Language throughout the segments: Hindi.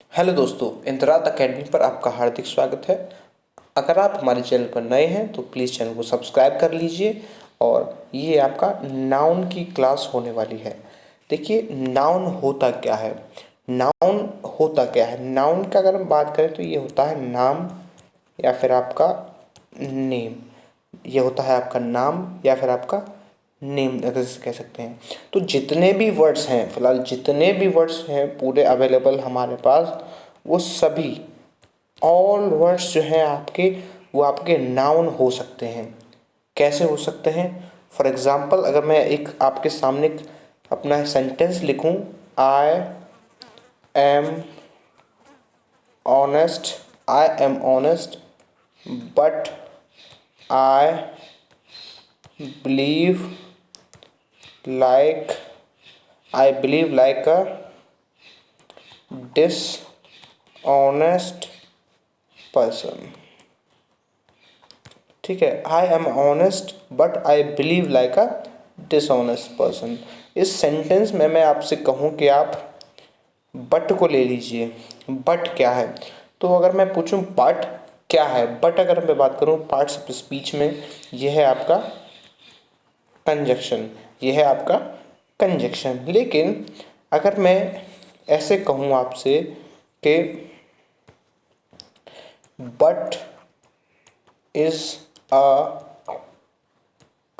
हेलो दोस्तों, इंतरात अकेडमी पर आपका हार्दिक स्वागत है। अगर आप हमारे चैनल पर नए हैं तो प्लीज़ चैनल को सब्सक्राइब कर लीजिए। और ये आपका नाउन की क्लास होने वाली है। देखिए, नाउन होता क्या है। नाउन का अगर हम बात करें तो ये होता है नाम या फिर आपका नेम। ये होता है आपका नाम या फिर आपका नेम अगर से कह सकते हैं। तो जितने भी वर्ड्स हैं, फिलहाल जितने भी वर्ड्स हैं पूरे अवेलेबल हमारे पास, वो सभी ऑल वर्ड्स जो हैं आपके, वो आपके नाउन हो सकते हैं। कैसे हो सकते हैं? फॉर एग्ज़ाम्पल, अगर मैं एक आपके सामने अपना सेंटेंस लिखूं, I am honest, I am honest but I believe like a dishonest person। ठीक है, I am honest but I believe like a dishonest person. इस सेंटेंस में मैं आपसे कहूँ कि आप बट को ले लीजिए। बट क्या है? तो अगर मैं पूछूं बट क्या है, बट अगर मैं बात करूं पार्ट्स ऑफ स्पीच में, यह है आपका कंजक्शन, यह है आपका कंजक्शन। लेकिन अगर मैं ऐसे कहूँ आपसे कि but is a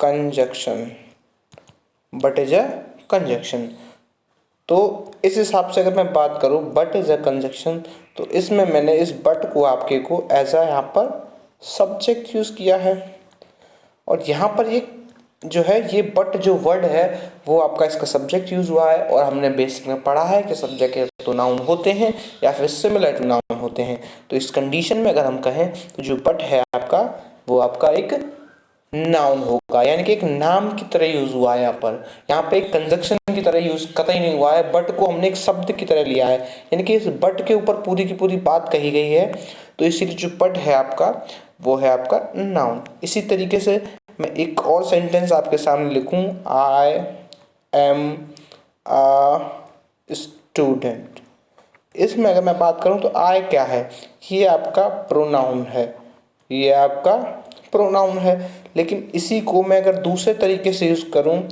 conjunction, but is a conjunction, तो इस हिसाब से अगर मैं बात करूँ बट इज अ कंजक्शन, तो इसमें मैंने इस बट को आपके को एज अ यहाँ पर सब्जेक्ट यूज़ किया है। और यहाँ पर ये जो है, ये बट जो वर्ड है वो आपका इसका सब्जेक्ट यूज़ हुआ है। और हमने बेसिक में पढ़ा है कि सब्जेक्ट तो नाउन होते हैं या फिर सिमिलर टू नाउन होते हैं। तो इस कंडीशन में अगर हम कहें तो जो बट है आपका, वो आपका एक नाउन होगा, यानी कि एक नाम की तरह यूज़ हुआ है। यहाँ पे एक कंजक्शन की तरह यूज़ कतई नहीं हुआ है। बट को हमने एक शब्द की तरह लिया है, यानी कि इस बट के ऊपर पूरी की पूरी बात कही गई है। तो इसीलिए जो बट है आपका, वो है आपका नाउन। इसी तरीके से मैं एक और सेंटेंस आपके सामने लिखूं, आई एम अ स्टूडेंट। इसमें अगर मैं बात करूं तो आई क्या है? ये आपका प्रोनाउन है, ये आपका प्रोनाउन है। लेकिन इसी को मैं अगर दूसरे तरीके से यूज़ करूं,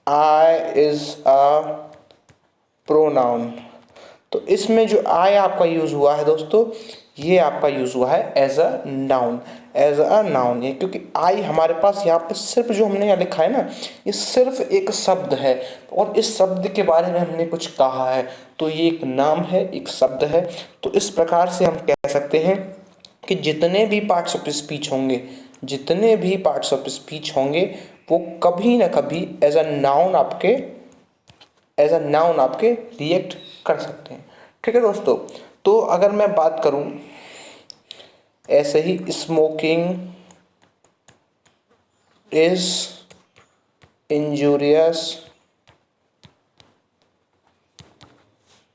आई इज़ अ प्रोनाउन, तो इसमें जो आई आपका यूज़ हुआ है दोस्तों, ये आपका यूज़ हुआ है as a noun, as a noun. ये क्योंकि आई हमारे पास यहाँ पे सिर्फ जो हमने यहाँ लिखा है ना, ये सिर्फ एक शब्द है और इस शब्द के बारे में हमने कुछ कहा है, तो ये एक नाम है, एक शब्द है। तो इस प्रकार से हम कह सकते हैं कि जितने भी पार्ट्स ऑफ स्पीच होंगे, जितने भी पार्ट्स ऑफ स्पीच होंगे, वो कभी ना कभी एज अ नाउन आपके रिएक्ट कर सकते हैं। ठीक है दोस्तों, तो अगर मैं बात करूं ऐसे ही, smoking is injurious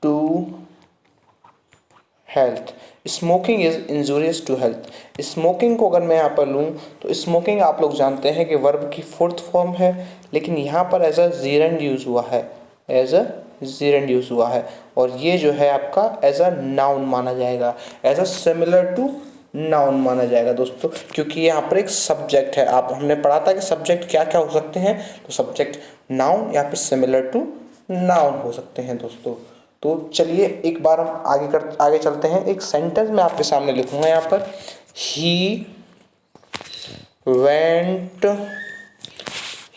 to health. Smoking is injurious to health. Smoking को अगर मैं यहाँ पर लूँ तो स्मोकिंग आप लोग जानते हैं कि वर्ब की फोर्थ फॉर्म है, लेकिन यहाँ पर एज अ जीरेंड यूज़ हुआ है, एज अ जीरेंड यूज़ हुआ है। और ये जो है आपका एज अ नाउन माना जाएगा, as a similar to noun माना जाएगा दोस्तों, क्योंकि यहाँ पर एक सब्जेक्ट है। आप हमने पढ़ा था कि सब्जेक्ट क्या क्या हो सकते हैं, तो सब्जेक्ट नाउन या फिर सिमिलर टू नाउन हो सकते हैं दोस्तों। तो चलिए एक बार हम आगे चलते हैं। एक सेंटेंस मैं आपके सामने लिखूंगा यहाँ पर, he went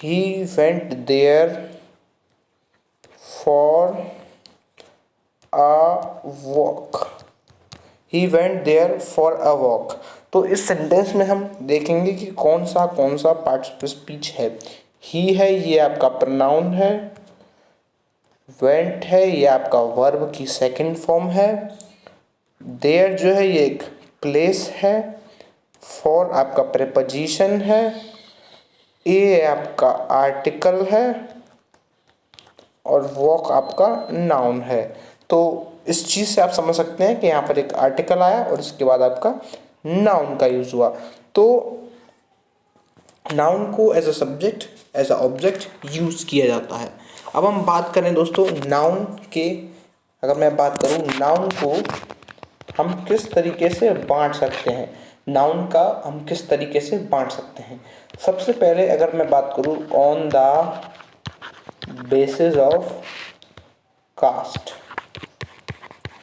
he went there for a walk. He went there for a walk. तो इस सेंटेंस में हम देखेंगे कि कौन सा पार्ट ऑफ स्पीच है। ही है, ये आपका प्रोनाउन है। वेंट है, ये आपका वर्ब की सेकंड फॉर्म है। देयर जो है, ये एक प्लेस है। फॉर आपका प्रेपोजिशन है। ए आपका आर्टिकल है और वॉक आपका नाउन है। तो इस चीज़ से आप समझ सकते हैं कि यहाँ पर एक आर्टिकल आया और इसके बाद आपका नाउन का यूज़ हुआ। तो नाउन को as a subject, as a object use किया जाता है। अब हम बात करें दोस्तों नाउन के, अगर मैं बात करूँ नाउन को हम किस तरीके से बांट सकते हैं, नाउन का हम किस तरीके से बांट सकते हैं। सबसे पहले अगर मैं बात करूँ on the basis of caste,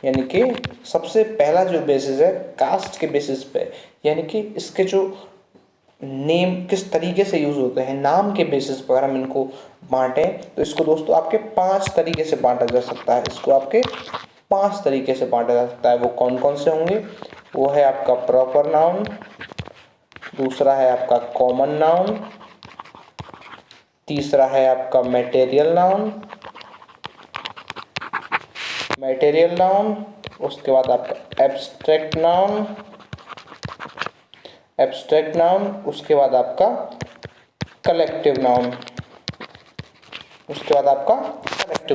यानी कि सबसे पहला जो बेसिस है कास्ट के बेसिस पे, यानी कि इसके जो नेम किस तरीके से यूज होते हैं, नाम के बेसिस पर हम इनको बांटें, तो इसको दोस्तों आपके 5 तरीके से बांटा जा सकता है। इसको आपके 5 तरीके से बांटा जा सकता है। वो कौन कौन से होंगे? वो है आपका प्रॉपर नाउन, दूसरा है आपका कॉमन नाउन, तीसरा है आपका मैटेरियल नाउन, उसके बाद आपका एब्स्ट्रैक्ट नाउन, उसके बाद आपका कलेक्टिव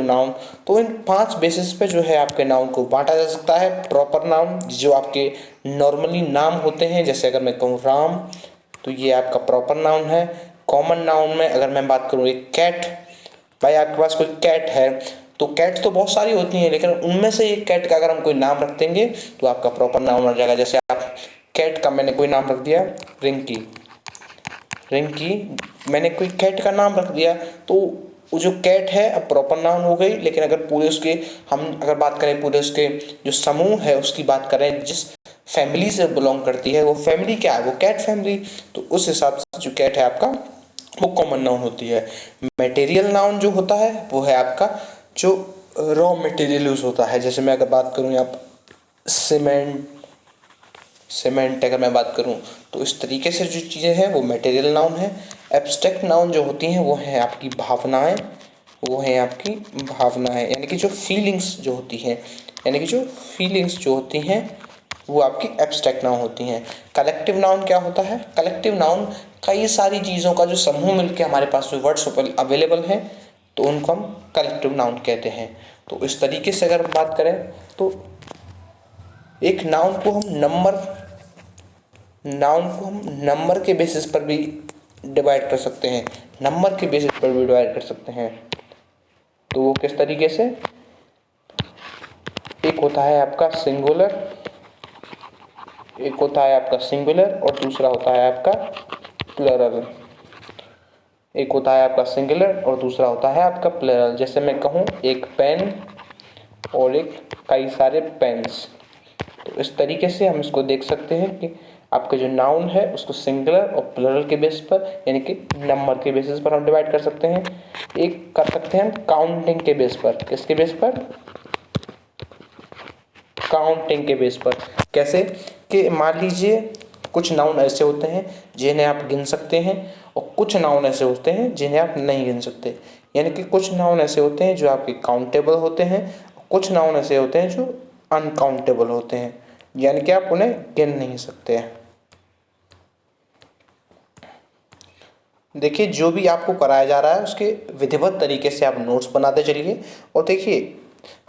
नाउन, तो इन 5 बेसिस पे जो है आपके नाउन को बांटा जा सकता है। प्रॉपर नाउन जो आपके नॉर्मली नाम होते हैं, जैसे अगर मैं कहूँ राम, तो ये आपका प्रॉपर नाउन है। कॉमन नाउन में अगर मैं बात करूँ एक कैट, भाई आपके पास कोई कैट है, तो कैट तो बहुत सारी होती हैं, लेकिन उनमें से एक कैट का अगर हम कोई नाम रख देंगे तो आपका प्रॉपर नाउन हो जाएगा। जैसे आप कैट का मैंने कोई नाम रख दिया रिंकी, मैंने कोई कैट का नाम रख दिया, तो वो जो कैट है अब प्रॉपर नाउन हो गई। लेकिन अगर पूरे उसके हम अगर बात करें पूरे उसके जो समूह है उसकी बात करें, जिस फैमिली से बिलोंग करती है, वो फैमिली क्या है? वो कैट फैमिली। तो उस हिसाब से जो कैट है आपका वो कॉमन नाउन होती है। मटेरियल नाउन जो होता है वो है आपका जो रॉ मटेरियल यूज होता है। जैसे मैं अगर बात करूँ यहाँ सीमेंट अगर मैं बात करूँ, तो इस तरीके से जो चीज़ें हैं वो मटेरियल नाउन है। एब्स्ट्रैक्ट नाउन जो होती हैं वो है आपकी भावनाएं, यानी कि जो फीलिंग्स जो होती हैं वो आपकी एब्स्ट्रैक्ट नाउन होती हैं। कलेक्टिव नाउन क्या होता है? कलेक्टिव नाउन कई सारी चीज़ों का जो समूह मिलकर हमारे पास जो वर्ड्स अवेलेबल हैं, तो उनको हम कलेक्टिव नाउन कहते हैं। तो इस तरीके से अगर बात करें तो एक नाउन को हम नंबर के बेसिस पर भी डिवाइड कर सकते हैं। तो वो किस तरीके से? एक होता है आपका सिंगुलर और दूसरा होता है आपका प्लरल। जैसे मैं कहूँ एक पेन और एक कई सारे पेन्स, तो इस तरीके से हम इसको देख सकते हैं कि आपका जो नाउन है उसको सिंगुलर और प्लरल के बेस पर, यानी कि नंबर के बेसिस पर हम डिवाइड कर सकते हैं। एक कर सकते हैं काउंटिंग के बेस पर। किसके बेस पर? काउंटिंग के बेस पर। कैसे? कि मान लीजिए कुछ नाउन ऐसे होते हैं जिन्हें आप गिन सकते हैं और कुछ नाउन ऐसे होते हैं जिन्हें आप नहीं गिन सकते। यानी कि कुछ नाउन ऐसे होते हैं जो आपके काउंटेबल होते हैं, कुछ नाउन ऐसे होते हैं जो अनकाउंटेबल होते हैं, यानी कि आप उन्हें गिन नहीं सकते हैं। देखिए जो भी आपको कराया जा रहा है उसके विधिवत तरीके से आप नोट्स बनाते चलिए, और देखिए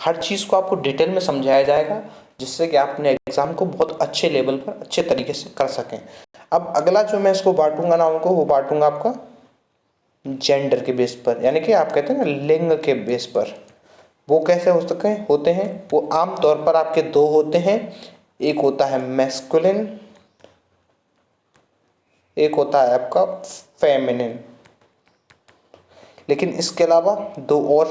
हर चीज़ को आपको डिटेल में समझाया जाएगा, जिससे कि आप अपने एग्जाम को बहुत अच्छे लेवल पर अच्छे तरीके से कर सकें। अब अगला जो मैं इसको बांटूंगा नाउन को, वो बांटूंगा आपका जेंडर के बेस पर, यानी कि आप कहते हैं ना लिंग के बेस पर। वो कैसे होते हैं? वो आम तौर पर आपके 2 होते हैं, एक होता है मैस्कुलिन, एक होता है आपका फेमिनिन। लेकिन इसके अलावा 2 और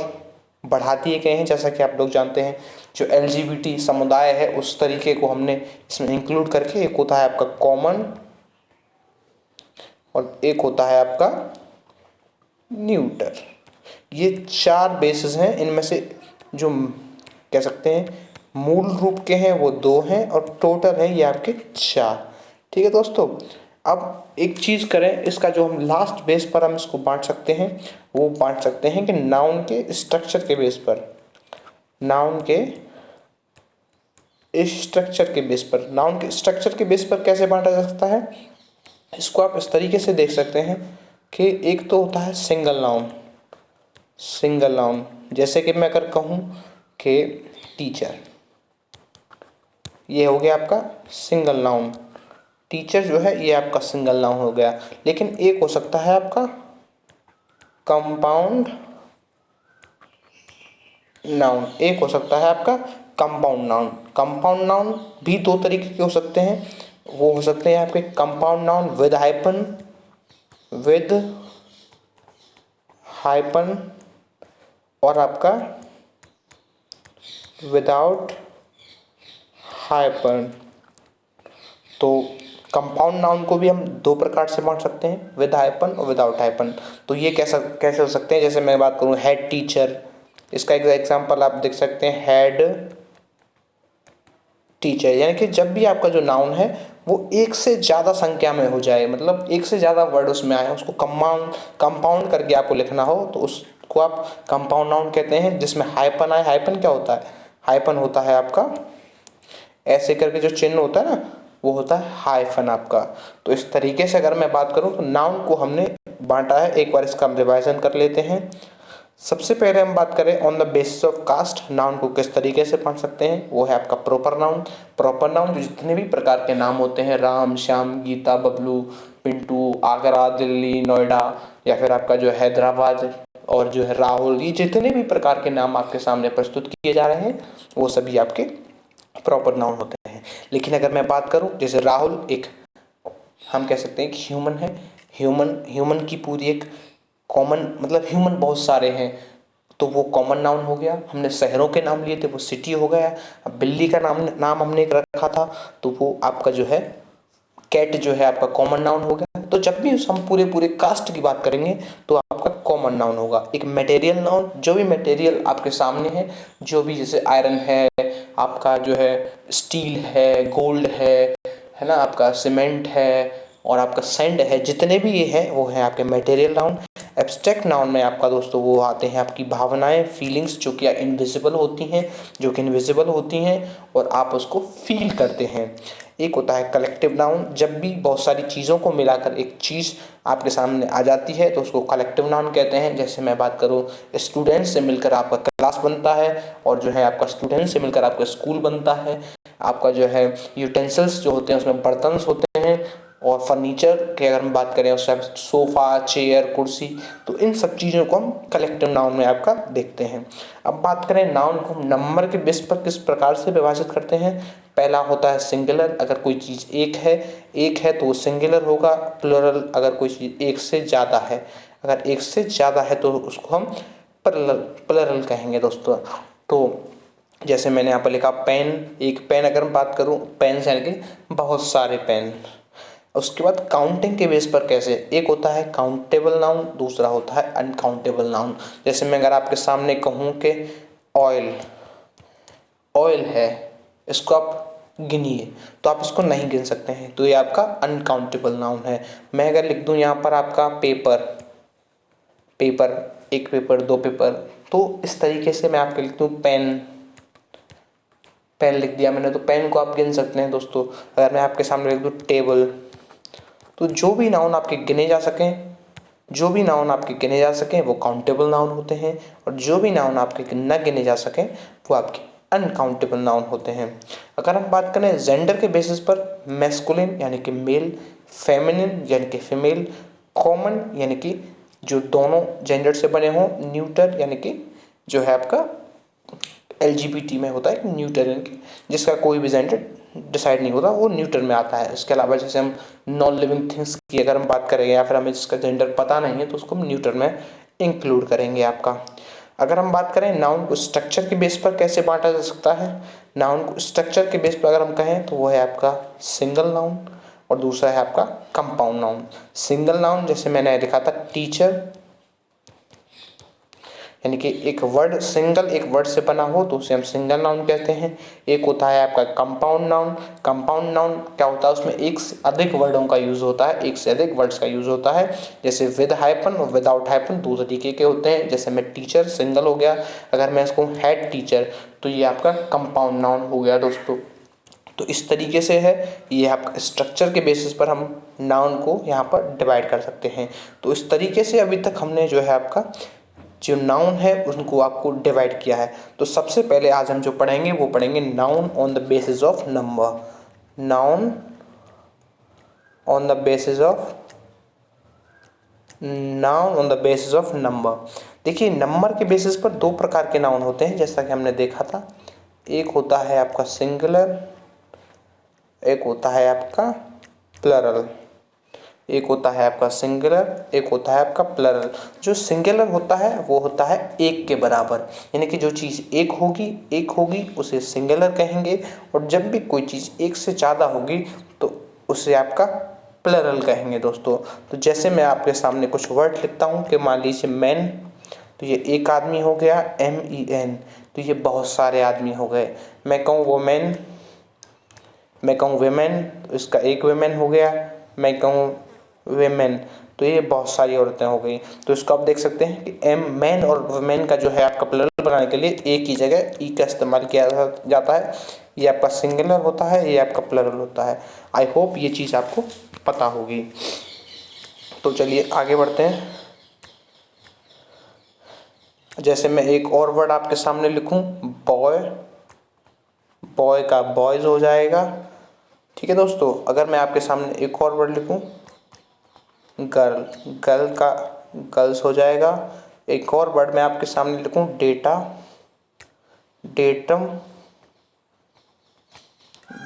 बढ़ा दिए गए हैं। जैसा कि आप लोग जानते हैं जो LGBT समुदाय है उस तरीके को हमने इसमें इंक्लूड करके, एक होता है आपका कॉमन और एक होता है आपका न्यूटर। ये 4 बेसिस हैं। इनमें से जो कह सकते हैं मूल रूप के हैं वो 2 हैं और टोटल है ये आपके 4। ठीक है दोस्तों, अब एक चीज़ करें, इसका जो हम लास्ट बेस पर हम इसको बांट सकते हैं, वो बांट सकते हैं कि नाउन के स्ट्रक्चर के बेस पर। नाउन के स्ट्रक्चर के बेस पर कैसे बांटा जा सकता है? इसको आप इस तरीके से देख सकते हैं कि एक तो होता है सिंगल नाउन। जैसे कि मैं अगर कहूँ कि टीचर, ये हो गया आपका सिंगल नाउन। टीचर जो है ये आपका सिंगल नाउन हो गया। लेकिन एक हो सकता है आपका कंपाउंड नाउन, एक हो सकता है आपका कंपाउंड नाउन। कंपाउंड नाउन भी दो तरीके के हो सकते हैं, वो हो सकते हैं आपके compound noun with hyphen, with hyphen, और आपका विदाउट हाइपन। तो कंपाउंड नाउन को भी हम दो प्रकार से बांट सकते हैं, विद हाइपन और विदाउट हाइपन। तो ये कैसा कैसे हो सकते हैं, जैसे मैं बात करूँ हेड टीचर, इसका एक एग्जांपल आप देख सकते हैं, हेड टीचर। यानी कि जब भी आपका जो नाउन है वो एक से ज़्यादा संख्या में हो जाए, मतलब एक से ज़्यादा वर्ड उसमें आए, उसको कंपाउंड करके आपको लिखना हो, तो उसको आप कंपाउंड नाउन कहते हैं। जिसमें हाइपन आए, हाइपन क्या होता है, हाइपन होता है आपका ऐसे करके जो चिन्ह होता है ना, वो होता है हाइफन आपका। तो इस तरीके से अगर मैं बात करूँ तो नाउन को हमने बांटा है। एक बार इसका हम रिवाइजन कर लेते हैं। सबसे पहले हम बात करें on the basis of caste, noun को किस तरीके से बांट सकते हैं, वो है आपका प्रॉपर नाउन। प्रॉपर नाउन जो जितने भी प्रकार के नाम होते हैं, राम, श्याम, गीता, बबलू, पिंटू, आगरा, दिल्ली, नोएडा, या फिर आपका जो है हैदराबाद और जो है राहुल, ये जितने भी प्रकार के नाम आपके सामने प्रस्तुत किए जा रहे हैं वो सभी आपके प्रॉपर नाउन होते हैं। लेकिन अगर मैं बात करूं, जैसे राहुल एक, हम कह सकते हैं कि ह्यूमन है, ह्यूमन की पूरी एक कॉमन, मतलब ह्यूमन बहुत सारे हैं, तो वो कॉमन नाउन हो गया। हमने शहरों के नाम लिए थे, वो सिटी हो गया। अब बिल्ली का नाम हमने एक रखा था, तो वो आपका जो है कैट जो है आपका कॉमन नाउन हो गया। तो जब भी हम पूरे पूरे कास्ट की बात करेंगे तो आपका कॉमन नाउन होगा। एक मटेरियल नाउन, जो भी मटेरियल आपके सामने है, जो भी जैसे आयरन है, आपका जो है स्टील है, गोल्ड है ना, आपका सीमेंट है और आपका सैंड है, जितने भी ये हैं वो हैं आपके मटेरियल नाउन। एब्स्ट्रैक्ट नाउन में आपका दोस्तों वो आते हैं आपकी भावनाएं, फीलिंग्स, जो कि इनविजिबल होती हैं और आप उसको फील करते हैं। एक होता है कलेक्टिव नाउन, जब भी बहुत सारी चीज़ों को मिलाकर एक चीज़ आपके सामने आ जाती है तो उसको कलेक्टिव नाउन कहते हैं। जैसे मैं बात करूँ, स्टूडेंट से मिलकर आपका क्लास बनता है, और जो है आपका स्टूडेंट से मिलकर आपका स्कूल बनता है। आपका जो है यूटेंसिल्स जो होते हैं उसमें बर्तन होते हैं, और फर्नीचर की अगर हम बात करें उससे सोफ़ा, चेयर, कुर्सी, तो इन सब चीज़ों को हम कलेक्टिव नाउन में आपका देखते हैं। अब बात करें नाउन को हम नंबर के बेस पर किस प्रकार से विभाजित करते हैं। पहला होता है सिंगुलर, अगर कोई चीज़ एक है तो वो सिंगुलर होगा। प्लुरल, अगर कोई चीज़ एक से ज़्यादा है, अगर एक से ज़्यादा है तो उसको हम प्लुरल कहेंगे दोस्तों। तो जैसे मैंने यहाँ पर लिखा पेन, एक पेन अगर मैं बात करूँ, पेन से यानी कि बहुत सारे पेन। उसके बाद काउंटिंग के बेस पर कैसे, एक होता है काउंटेबल नाउन, दूसरा होता है अनकाउंटेबल नाउन। जैसे मैं अगर आपके सामने कहूँ कि ऑयल, ऑयल है, इसको आप गिनिए, तो आप इसको नहीं गिन सकते हैं, तो ये आपका अनकाउंटेबल नाउन है। मैं अगर लिख दूँ यहाँ पर आपका पेपर, पेपर, एक पेपर, दो पेपर, तो इस तरीके से मैं आपके लिख दूँ पेन, पेन लिख दिया मैंने, तो पेन को आप गिन सकते हैं दोस्तों। अगर मैं आपके सामने लिख दूँ टेबल, तो जो भी नाउन आपके गिने जा सकें, जो भी नाउन आपके गिने जा सकें वो काउंटेबल नाउन होते हैं, और जो भी नाउन आपके न गिने जा सकें वो आपके अनकाउंटेबल नाउन होते हैं। अगर हम बात करें जेंडर के बेसिस पर, मैस्कुलिन यानी कि मेल, फेमिनिन यानी कि फीमेल, कॉमन यानी कि जो दोनों जेंडर से बने हों, न्यूटर यानी कि जो है आपका LGBT में होता है न्यूटर, यानी कि जिसका कोई भी जेंडर डिसाइड नहीं होता, वो न्यूटर में आता है। इसके अलावा जैसे हम नॉन लिविंग थिंग्स की अगर हम बात करेंगे, या फिर हमें जिसका जेंडर पता नहीं है, तो उसको हम न्यूटर में इंक्लूड करेंगे आपका। अगर हम बात करें नाउन को स्ट्रक्चर के बेस पर कैसे बांटा जा सकता है, नाउन को स्ट्रक्चर के बेस पर अगर हम कहें तो वो है आपका सिंगल नाउन, और दूसरा है आपका कंपाउंड नाउन। सिंगल नाउन जैसे मैंने लिखा था टीचर, यानी कि एक वर्ड, सिंगल एक वर्ड से बना हो तो उसे हम सिंगल नाउन कहते हैं। एक होता है आपका कंपाउंड नाउन, कंपाउंड नाउन क्या होता है, उसमें एक से अधिक वर्डों का यूज़ होता है, एक से अधिक वर्ड्स का यूज़ होता है। जैसे विद हाइपन और विदाउट हाइपन दो तरीके के होते हैं। जैसे मैं टीचर सिंगल हो गया, अगर मैं इसको हेड टीचर, तो ये आपका कंपाउंड नाउन हो गया दोस्तों। तो इस तरीके से है, ये आपका स्ट्रक्चर के बेसिस पर हम नाउन को यहाँ पर डिवाइड कर सकते हैं। तो इस तरीके से अभी तक हमने जो है आपका जो नाउन है उनको आपको डिवाइड किया है। तो सबसे पहले आज हम जो पढ़ेंगे वो पढ़ेंगे noun on the basis of number, noun on the basis of, noun on the basis of number. देखिए नंबर के बेसिस पर दो प्रकार के नाउन होते हैं, जैसा कि हमने देखा था। एक होता है आपका सिंगुलर, एक होता है आपका प्लरल। एक होता है आपका सिंगुलर, एक होता है आपका प्लरल। जो सिंगुलर होता है वो होता है एक के बराबर, यानी कि जो चीज़ एक होगी उसे सिंगुलर कहेंगे, और जब भी कोई चीज़ एक से ज़्यादा होगी तो उसे आपका प्लरल कहेंगे दोस्तों। तो जैसे मैं आपके सामने कुछ वर्ड लिखता हूँ कि मान लीजिए मैन, तो ये एक आदमी हो गया MEN, तो ये बहुत सारे आदमी हो गए। मैं कहूँ वोमेन, मैं कहूँ वेमेन, तो इसका एक वेमेन हो गया। मैं कहूँ वेमेन, तो ये बहुत सारी औरतें हो गई। तो इसको आप देख सकते हैं कि एम मैन और वुमेन का जो है आपका प्लरल बनाने के लिए एक ही जगह ई का इस्तेमाल किया जाता है। ये आपका सिंगुलर होता है, ये आपका प्लरल होता है। आई होप ये चीज़ आपको पता होगी। तो चलिए आगे बढ़ते हैं। जैसे मैं एक और वर्ड आपके सामने लिखूं, बॉय, बॉय का बॉयज हो जाएगा। ठीक है दोस्तों, अगर मैं आपके सामने एक और वर्ड लिखूं, गर्ल, गर्ल का गर्ल्स हो जाएगा। एक और वर्ड मैं आपके सामने लिखूं, डेटा, डेटम,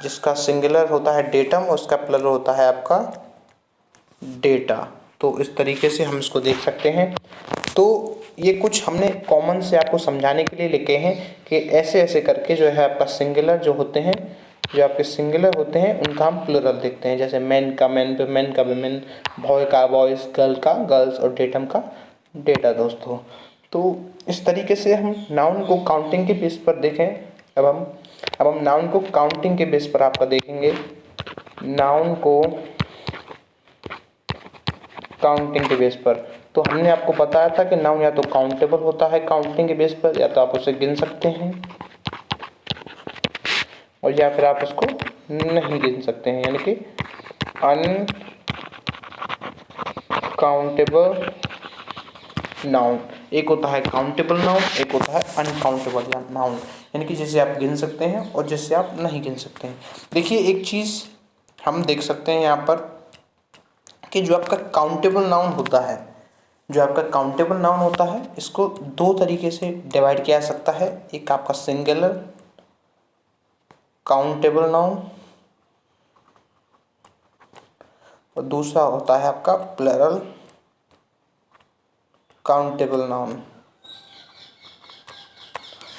जिसका सिंगुलर होता है डेटम और उसका प्लरल होता है आपका डेटा। तो इस तरीके से हम इसको देख सकते हैं। तो ये कुछ हमने कॉमन से आपको समझाने के लिए लिखे हैं कि ऐसे ऐसे करके जो है आपका सिंगुलर जो होते हैं, जो आपके सिंगुलर होते हैं उनका हम प्लुरल देखते हैं। जैसे मैन का मैन, वुमेन का वुमेन, बॉय का बॉयज़, गर्ल का गर्ल्स और डेटम का डेटा दोस्तों। तो इस तरीके से हम नाउन को काउंटिंग के बेस पर देखें। अब हम नाउन को काउंटिंग के बेस पर आपका देखेंगे। नाउन को काउंटिंग के बेस पर, तो हमने आपको बताया था कि नाउन या तो काउंटेबल होता है काउंटिंग के बेस पर, या तो आप उसे गिन सकते हैं, और या फिर आप उसको नहीं गिन सकते हैं, यानी कि अनकाउंटेबल नाउन। एक होता है काउंटेबल नाउन, एक होता है अनकाउंटेबल नाउन, यानी कि जिसे आप गिन सकते हैं और जिसे आप नहीं गिन सकते हैं। देखिए एक चीज़ हम देख सकते हैं यहाँ पर कि जो आपका काउंटेबल नाउन होता है, जो आपका काउंटेबल नाउन होता है, इसको दो तरीके से डिवाइड किया जा सकता है। एक आपका सिंगुलर काउंटेबल नाउन और दूसरा होता है आपका plural countable noun.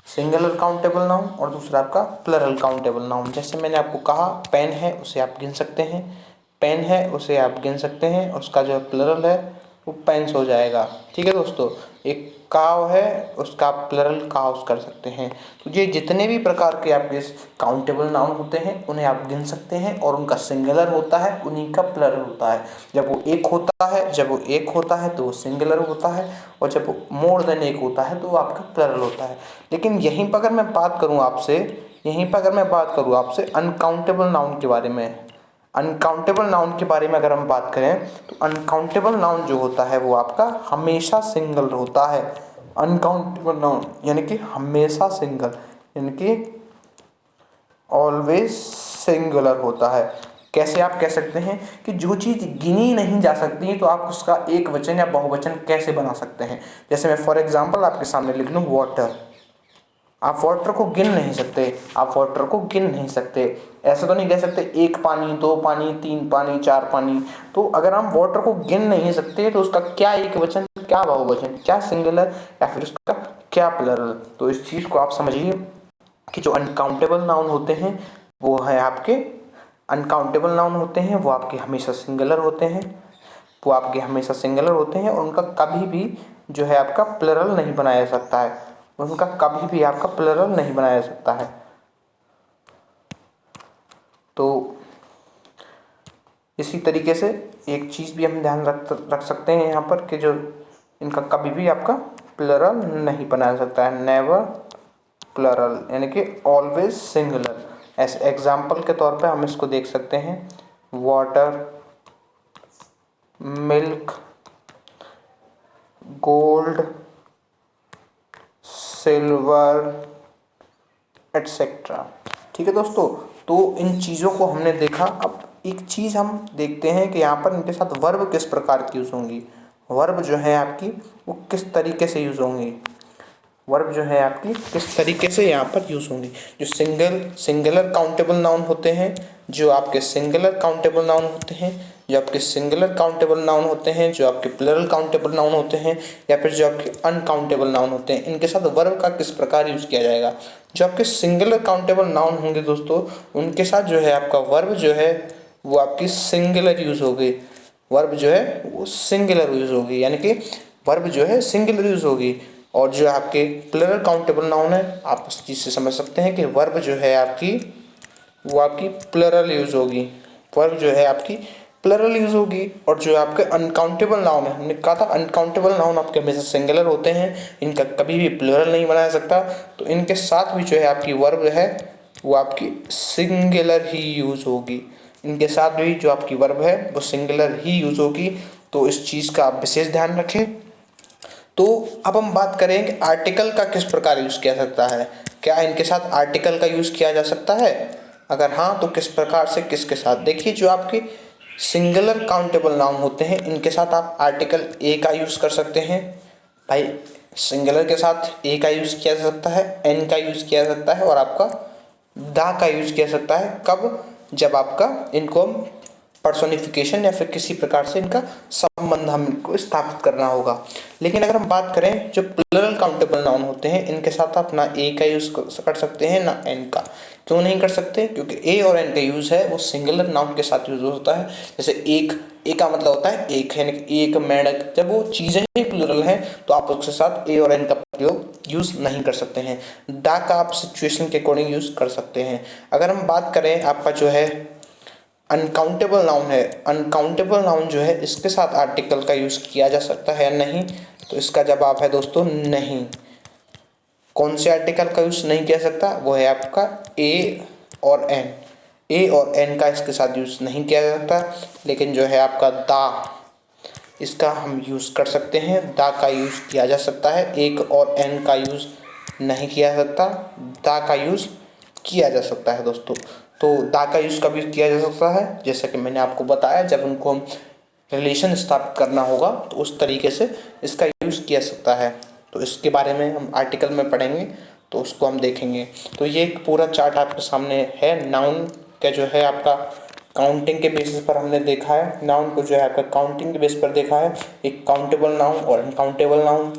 Singular countable noun और दूसरा आपका प्लरल काउंटेबल नाउन। जैसे मैंने आपको कहा पेन है उसे आप गिन सकते हैं, पेन है उसे आप गिन सकते हैं, उसका जो प्लरल है वो पेन्स हो जाएगा। ठीक है दोस्तों, एक काव है उसका प्लरल काव्स कर सकते हैं। तो ये जितने भी प्रकार के आपके काउंटेबल नाउन होते हैं उन्हें आप गिन सकते हैं, और उनका सिंगुलर होता है, उन्हीं का प्लरल होता है। जब वो एक होता है तो वो सिंगुलर होता है, और जब वो मोर देन एक होता है तो वो आपका प्लरल होता है। लेकिन यहीं पर अगर मैं बात करूँ आपसे अनकाउंटेबल नाउन के बारे में, अनकाउंटेबल नाउन के बारे में अगर हम बात करें, तो अनकाउंटेबल नाउन जो होता है वो आपका हमेशा सिंगल होता है। अनकाउंटेबल नाउन यानी कि हमेशा सिंगल, यानी कि ऑलवेज सिंगुलर होता है। कैसे आप कह सकते हैं कि जो चीज़ गिनी नहीं जा सकती तो आप उसका एक वचन या बहुवचन कैसे बना सकते हैं। जैसे मैं फॉर एग्जांपल आपके सामने लिख लूँ वाटर, आप वाटर को गिन नहीं सकते, ऐसा तो नहीं कह सकते एक पानी, दो पानी, तीन पानी, चार पानी। तो अगर हम वाटर को गिन नहीं सकते तो उसका क्या एक वचन, क्या बहुवचन, क्या सिंगुलर, या फिर उसका क्या प्लरल। तो इस चीज़ को आप समझिए कि जो अनकाउंटेबल नाउन होते हैं वो है आपके अनकाउंटेबल नाउन होते हैं, वो आपके हमेशा सिंगुलर होते हैं, और उनका कभी भी जो है आपका प्लरल नहीं बनाया जा सकता है, तो इसी तरीके से एक चीज़ भी हम ध्यान रख सकते हैं यहाँ पर कि जो इनका कभी भी आपका प्लरल नहीं बनाया जा सकता है, नेवर प्लरल, यानी कि ऑलवेज सिंगुलर। ऐसे एग्जाम्पल के तौर पे हम इसको देख सकते हैं, water, milk, gold, silver, etcetera. ठीक है दोस्तों, तो इन चीज़ों को हमने देखा। अब एक चीज़ हम देखते हैं कि यहाँ पर इनके साथ वर्ब किस प्रकार की यूज़ होंगी। वर्ब जो है आपकी वो किस तरीके से यूज़ होंगी, वर्ब जो है आपकी किस तरीके से यहाँ पर यूज़ होंगी। जो सिंगुलर काउंटेबल नाउन होते हैं, जो आपके सिंगुलर काउंटेबल नाउन होते हैं, जो आपके सिंगुलर काउंटेबल नाउन होते हैं, जो आपके प्लरल काउंटेबल नाउन होते हैं, या फिर जो आपके अनकाउंटेबल नाउन होते हैं, इनके साथ वर्ब का किस प्रकार यूज़ किया जाएगा। जो आपके सिंगुलर काउंटेबल नाउन होंगे दोस्तों, उनके साथ जो है आपका वर्ब जो है वो आपकी सिंगुलर यूज़ होगी। वर्ब जो है वो सिंगुलर यूज़ होगी, यानी कि वर्ब जो है सिंगुलर यूज़ होगी। और जो आपके प्लरल काउंटेबल नाउन है, आप उस चीज़ से समझ सकते हैं कि वर्ब जो है आपकी वो आपकी प्लरल यूज़ होगी, वर्ब जो है आपकी प्लरल यूज़ होगी। और जो आपके अनकाउंटेबल नाउन है, हमने कहा था अनकाउंटेबल नाउन आपके हमेशा सिंगुलर होते हैं, इनका कभी भी प्लरल नहीं बनाया सकता, तो इनके साथ भी जो है आपकी वर्ब है वो आपकी सिंगुलर ही यूज़ होगी। इनके साथ भी जो आपकी वर्ब है वो सिंगुलर ही यूज़ होगी, तो इस चीज़ का आप विशेष ध्यान रखें। तो अब हम बात करेंगे आर्टिकल का किस प्रकार यूज़ किया सकता है। क्या इनके साथ आर्टिकल का यूज़ किया जा सकता है, अगर हाँ तो किस प्रकार से, किसके साथ। देखिए, जो आपके सिंगुलर काउंटेबल नाउन होते हैं इनके साथ आप आर्टिकल ए का यूज़ कर सकते हैं। भाई, सिंगुलर के साथ ए का यूज़ किया जा सकता है, एन का यूज़ किया जा सकता है, और आपका दा का यूज़ किया जा सकता है। कब? जब आपका इनको पर्सोनिफिकेशन या फिर किसी प्रकार से इनका संबंध हमको स्थापित करना होगा। लेकिन अगर हम बात करें जो प्लरल काउंटेबल नाउन होते हैं, इनके साथ आप ना ए का यूज़ कर सकते हैं ना एन का। क्यों नहीं कर सकते? क्योंकि ए और एन का यूज़ है वो सिंगुलर नाउन के साथ यूज़ होता है। जैसे एक, ए का मतलब होता है एक, यानी कि एक मेंढक। जब वो चीज़ें ही प्लरल हैं तो आप उसके साथ ए और एन का प्रयोग यूज़ नहीं कर सकते हैं। दा का आप सिचुएशन के अकॉर्डिंग यूज़ कर सकते हैं। अगर हम बात करें आपका जो है अनकाउंटेबल नाउन है, अनकाउंटेबल नाउन जो है इसके साथ आर्टिकल का यूज़ किया जा सकता है या नहीं, तो इसका जवाब है दोस्तों नहीं। कौन से आर्टिकल का यूज़ नहीं किया सकता? वो है आपका ए और एन। ए और एन का इसके साथ यूज़ नहीं किया जा सकता। लेकिन जो है आपका दा, इसका हम यूज़ कर सकते हैं, दा का यूज़ किया जा सकता है। एक और एन का यूज़ नहीं किया जा सकता, दा का यूज़ किया जा सकता है दोस्तों। तो दा का यूज़ कभी किया जा सकता है, जैसा कि मैंने आपको बताया, जब उनको हम रिलेशन स्थापित करना होगा तो उस तरीके से इसका यूज़ किया सकता है। तो इसके बारे में हम आर्टिकल में पढ़ेंगे, तो उसको हम देखेंगे। तो ये एक पूरा चार्ट आपके सामने है। नाउन का जो है आपका काउंटिंग के बेसिस पर हमने देखा है, नाउन को जो है आपका काउंटिंग के बेस पर देखा है, एक काउंटेबल नाउन और अनकाउंटेबल नाउन।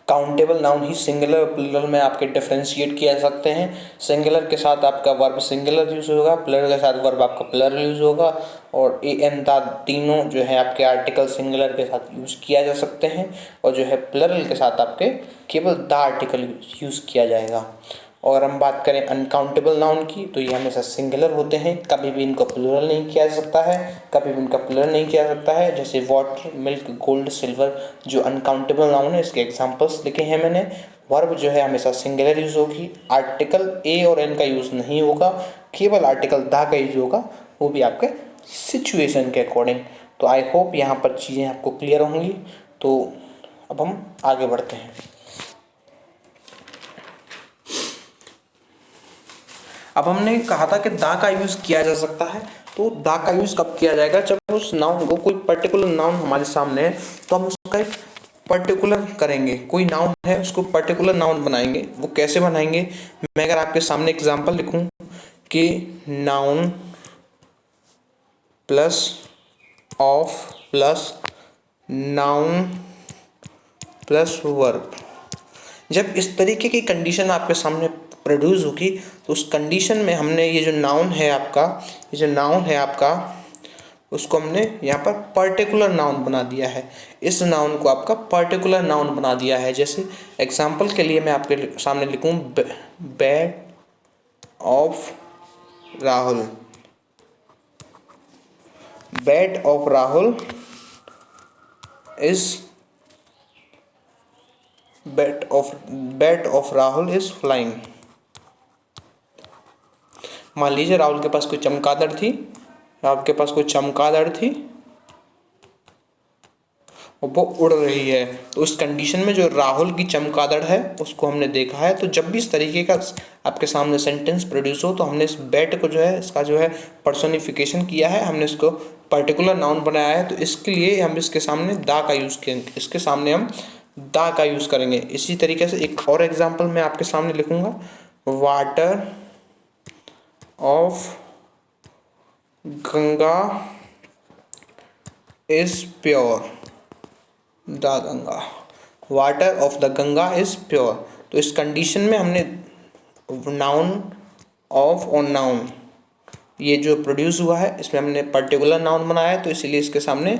काउंटेबल नाउन ही सिंगुलर और प्लुरल में आपके डिफरेंशिएट किया जा सकते हैं। सिंगुलर के साथ आपका वर्ब सिंगुलर यूज़ होगा, प्लुरल के साथ वर्ब आपका प्लुरल यूज़ होगा, और ए एन दा तीनों जो है आपके आर्टिकल सिंगुलर के साथ यूज़ किया जा सकते हैं, और जो है प्लुरल के साथ आपके केवल दा आर्टिकल यूज़ किया जाएगा। और हम बात करें अनकाउंटेबल नाउन की, तो ये हमेशा सिंगुलर होते हैं, कभी भी इनको प्लुरल नहीं किया जा सकता है, कभी भी इनका प्लुरल नहीं किया जा सकता है। जैसे वाटर, मिल्क, गोल्ड, सिल्वर, जो अनकाउंटेबल नाउन है इसके एग्जांपल्स लिखे हैं मैंने। वर्ब जो है हमेशा सिंगुलर यूज़ होगी, आर्टिकल ए और एन का यूज़ नहीं होगा, केवल आर्टिकल दा का यूज़ होगा, वो भी आपके सिचुएशन के अकॉर्डिंग। तो आई होप यहाँ पर चीज़ें आपको क्लियर होंगी। तो अब हम आगे बढ़ते हैं। अब हमने कहा था कि दा का यूज़ किया जा सकता है, तो दा का यूज़ कब किया जाएगा? जब उस नाउन को, कोई पर्टिकुलर नाउन हमारे सामने है तो हम उसका एक पर्टिकुलर करेंगे, कोई नाउन है उसको पर्टिकुलर नाउन बनाएंगे। वो कैसे बनाएंगे? मैं अगर आपके सामने एग्जांपल लिखूं कि noun plus of plus noun plus verb, जब इस तरीके की कंडीशन आपके सामने प्रोड्यूस होगी तो उस कंडीशन में हमने ये जो नाउन है आपका, ये जो नाउन है आपका, उसको हमने यहाँ पर पर्टिकुलर नाउन बना दिया है। इस नाउन को आपका पर्टिकुलर नाउन बना दिया है। जैसे एग्जांपल के लिए मैं आपके सामने लिखूँ bed of Rahul. Bed of Rahul is bed of Rahul is flying. मान लीजिए राहुल के पास कोई चमगादड़ थी, आपके पास कोई चमगादड़ थी और वो उड़ रही है। तो उस कंडीशन में जो राहुल की चमगादड़ है उसको हमने देखा है। तो जब भी इस तरीके का आपके सामने सेंटेंस प्रोड्यूस हो तो हमने इस बैट को जो है, इसका जो है पर्सोनिफिकेशन किया है, हमने इसको पर्टिकुलर नाउन बनाया है, तो इसके लिए हम इसके सामने दा का यूज़ करेंगे, इसके सामने हम दा का यूज़ करेंगे। इसी तरीके से एक और एग्जांपल मैं आपके सामने लिखूंगा, water of Ganga is pure, the Ganga, water of the Ganga is pure. तो इस कंडीशन में हमने नाउन ऑफ और नाउन ये जो प्रोड्यूस हुआ है, इसमें हमने पर्टिकुलर नाउन बनाया है, तो इसीलिए इसके सामने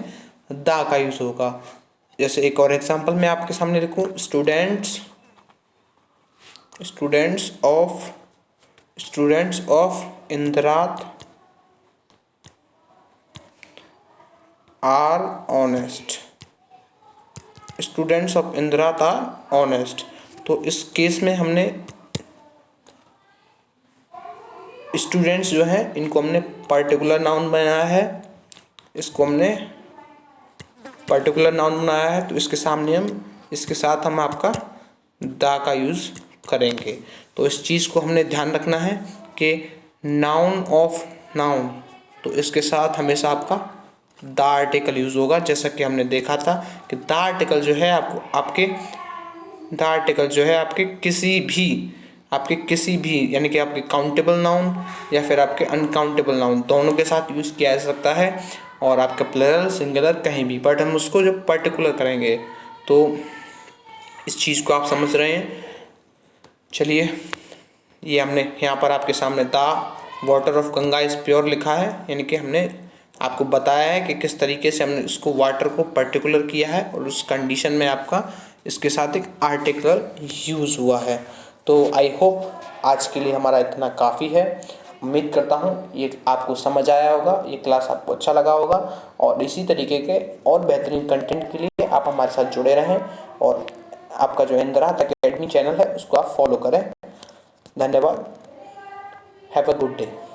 दा का यूज़ होगा। जैसे एक और एग्जांपल मैं आपके सामने लिखूँ, स्टूडेंट्स ऑफ इंदिरात आर ऑनेस्ट, स्टूडेंट्स ऑफ इंदिरात आर ऑनेस्ट। तो इस केस में हमने स्टूडेंट्स जो हैं इनको हमने पर्टिकुलर नाउन बनाया है, इसको हमने पर्टिकुलर नाउन बनाया है, तो इसके सामने इसके साथ हम आपका दा का यूज़ करेंगे। तो इस चीज़ को हमने ध्यान रखना है कि नाउन ऑफ नाउन, तो इसके साथ हमेशा आपका द आर्टिकल यूज़ होगा। जैसा कि हमने देखा था कि द आर्टिकल जो है आपके किसी भी यानी कि आपके काउंटेबल नाउन या फिर आपके अनकाउंटेबल नाउन दोनों के साथ यूज़ किया जा सकता है, और आपका प्लरल सिंगुलर कहीं भी, बट हम उसको जब पर्टिकुलर करेंगे तो इस चीज़ को आप समझ रहे हैं। चलिए, ये हमने यहाँ पर आपके सामने the water of Ganga is pure लिखा है, यानी कि हमने आपको बताया है कि किस तरीके से हमने इसको वाटर को पर्टिकुलर किया है, और उस कंडीशन में आपका इसके साथ एक आर्टिकल यूज़ हुआ है। तो आई होप आज के लिए हमारा इतना काफ़ी है। उम्मीद करता हूँ ये आपको समझ आया होगा, ये क्लास आपको अच्छा लगा होगा, और इसी तरीके के और बेहतरीन कंटेंट के लिए आप हमारे साथ जुड़े रहें, और आपका जो इंदिरात एकेडमी चैनल है उसको आप फॉलो करें। धन्यवाद। Have a good day.